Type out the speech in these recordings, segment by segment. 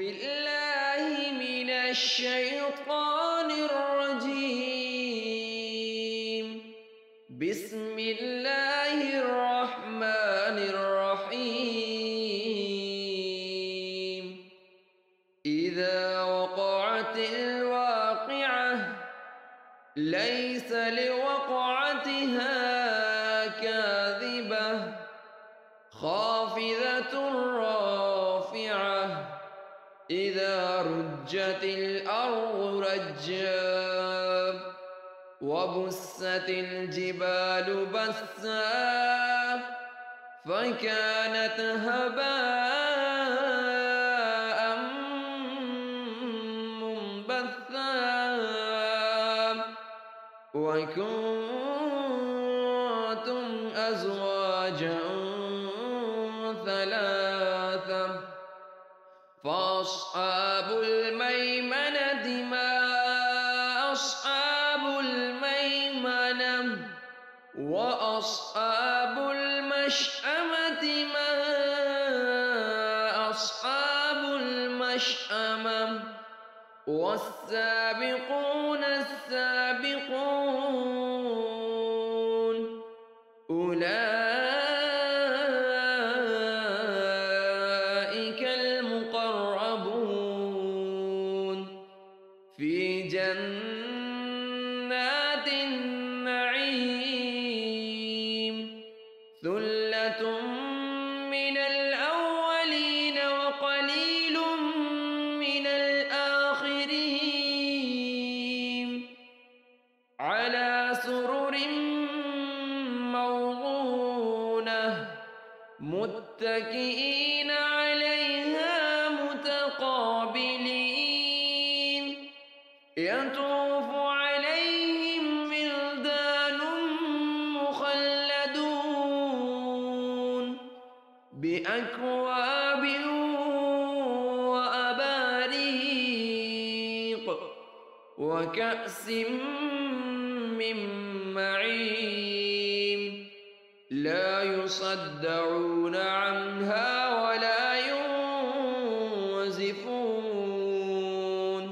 بالله من الشيطان الرجيم. بسم الله الرحمن الرحيم. إذا وقعت الواقعة ليس لوقعتها كاذبة خافضة رافعة إذا رجت الأرض رجا وبست الجبال بسا فكانت هباء منبثا وكنتم أزواجا ثلاثة فأصحاب الميمنة ما أصحاب الميمنة وأصحاب المشأمة ما أصحاب المشأمة والسابقون السابقون أولئك المقربون في جنات النعيم ثلة من الأولين وقليل من الآخرين على سرر موضونة متكئين عليها متقابلين يطوف عليهم ولدان مخلدون بأكواب وأباريق وكأس من معين لا يصدعون عنها ولا ينزفون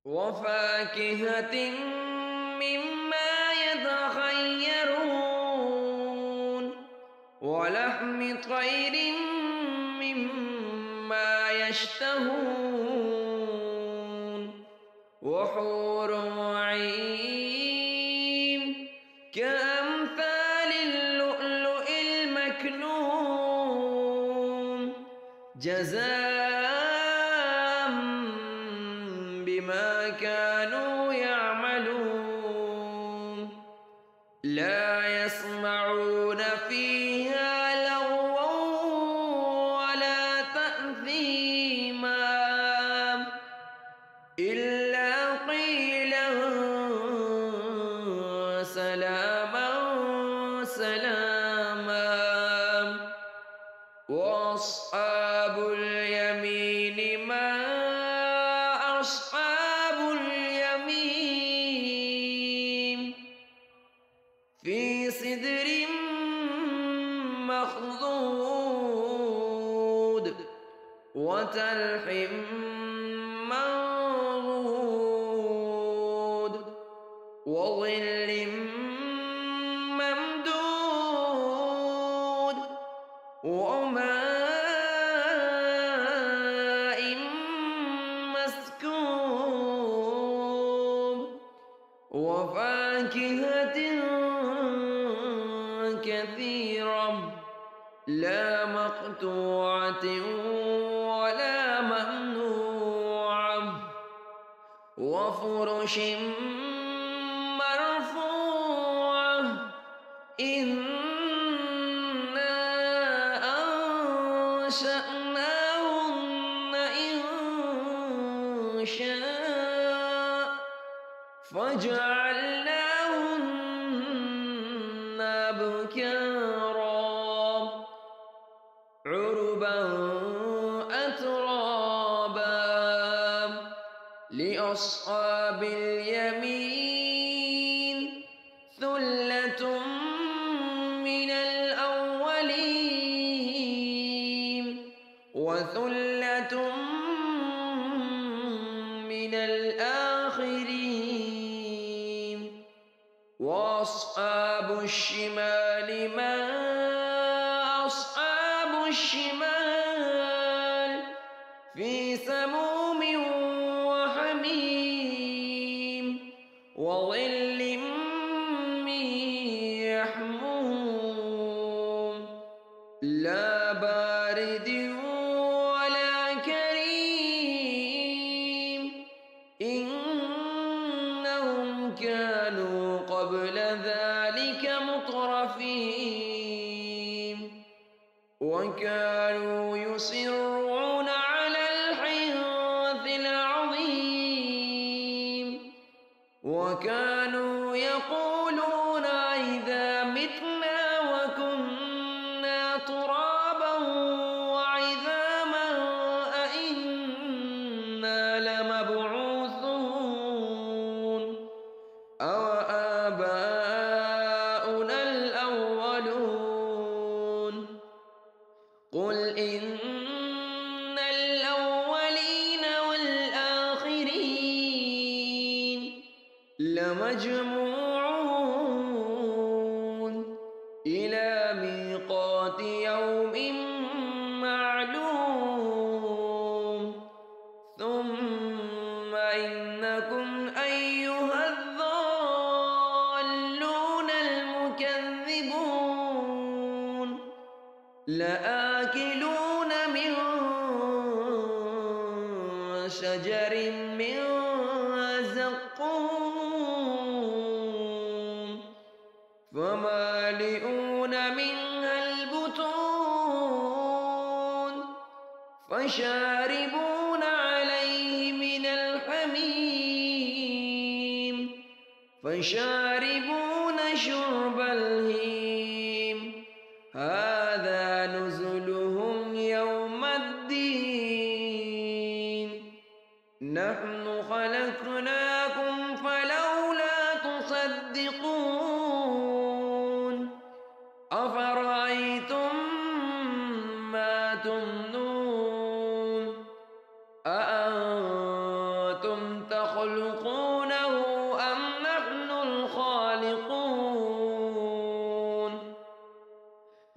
وفاكهة مما يتخيرون ولحم طير مما يشتهون وحور عين كأمثال اللؤلؤ المكنون جزاء بما كانوا يعملون لا يسمعون فيها لغوا ولا تأثيما إلا قيلا سلاما سلاما وأصحاب اليمين ما أصحاب اليمين في سدر مخضود وتلح منضود وظل ممدود وماء مسكوب وفاكهة كثيرة لا مقطوعة ولا ممنوعة وفرش مرفوعة إنا أنشأناهن إنشاء فجعلناهن أبكارا عربا أترابا لأصحاب اليمين ثلة من الأولين وثلة من الآخرين وأصحاب الشمال ما أصحاب الشمال في سموم وحميم وظل من يحموم لا بارد ولا كريم إنهم كانوا قبل ذلك مترفين وكانوا يصرون على الحنث العظيم وكانوا يقولون إذا متنا وكنا ترابا وعظاما أئنا لمبعوثون أو آباؤنا الأولون قل إن الأولين والآخرين لمجموعون إلى ميقات يوم معلوم ثم إنكم أيها الضالون المكذبون لآكلون من شجر من زقوم فمالئون منها البطون فشاربون عليه من الحميم فشاربون شرب الهيم هذا نزلهم يوم الدين نحن خلقناكم فلولا تصدقون أفرأيتم ما تمنون أأنتم تخلقونه أم نحن الخالقون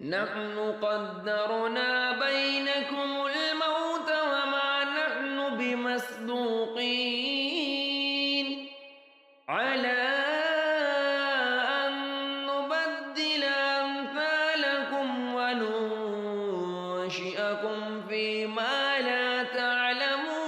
نحن قدرنا بينكم الموت وما نحن بمسبوقين على أن نبدل أمثالكم وننشئكم فيما لا تعلمون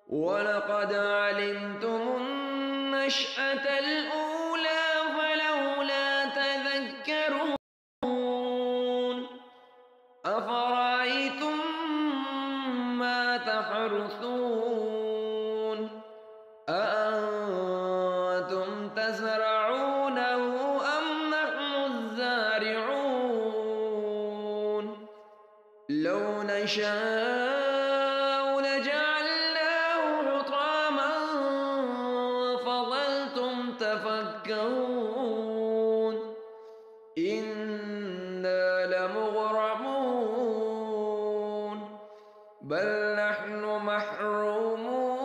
ولقد علمتم النشأة الأولى فلولا تذكرون أفرأيتم ما تحرثون أأنتم تزرعونه أم نحن الزارعون لو نشاء لجعلناه حطاما فظلتم تفكرون إنا لمغرمون بل نحن محرومون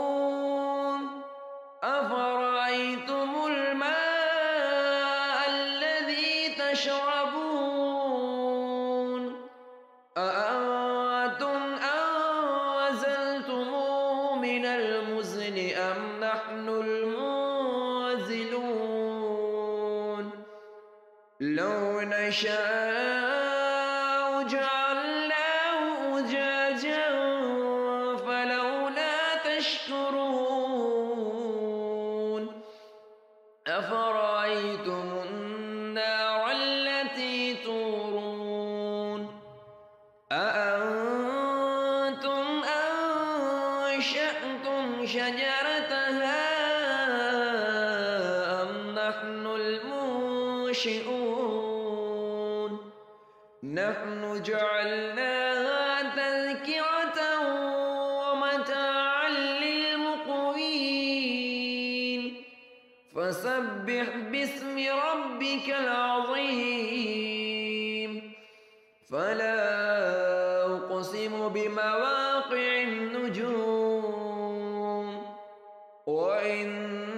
أفرأيتم الماء الذي تشربون أأنتم أنزلتموه من المزن أم نحن المنزلون لو نشاء جعلناه أجاجا فلولا تشكرون أفرأيتم النار التي تورون أأنتم أنشأتم شجرتها أم نحن المنشئون نحن جعلناها تذكرة ومتاعا للمقوين فسبح باسم ربك العظيم فلا أقسم بمواقع النجوم وإنه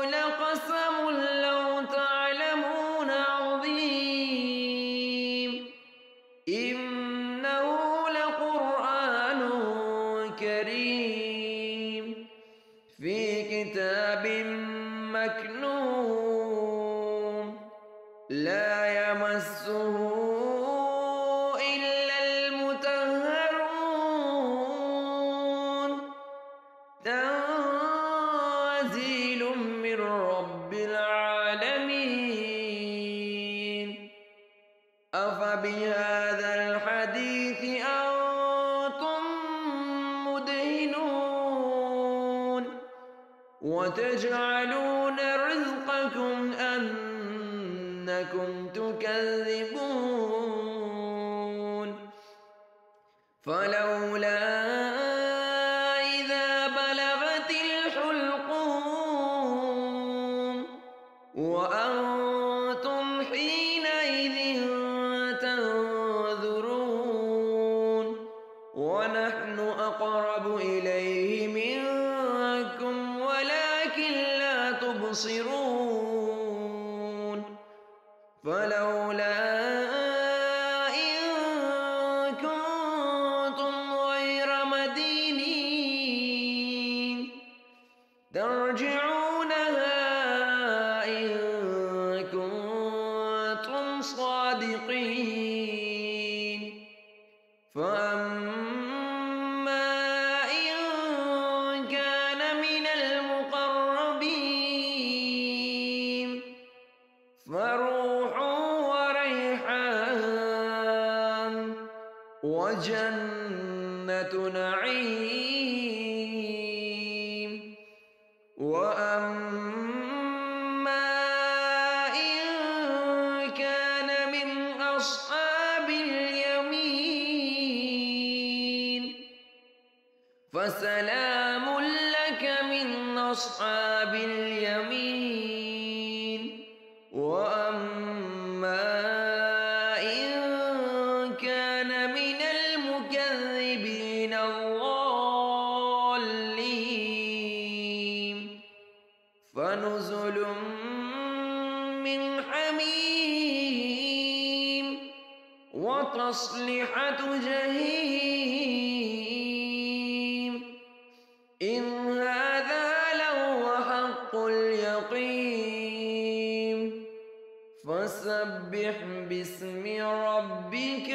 لقسم لو تعلمون عظيم إنه لقرآن كريم في كتاب مكنون لا يمسه إلا المطهرون تنزيل من رب العالمين أفبهذا الحديث أنتم مدهنون وتجعلون رزقكم أنكم تكذبون فلولا إذا بلغت الحلقوم وأنتم حينئذ تنظرون ونحن أقرب إليه منكم ولكن لا تبصرون فلولا إن كنتم غير مدينين ترجعونها إن كنتم صادقين فأما إن كان من المقربين فروح وريحان وجنة نعيم وأما إن كان من أصحاب اليمين فسلام لك من أصحاب اليمين وأما إن كان من المكذبين الضالين فنزل من حميم وتصليحة جحيم إن هذا لهو حق اليقين فسبح باسم ربك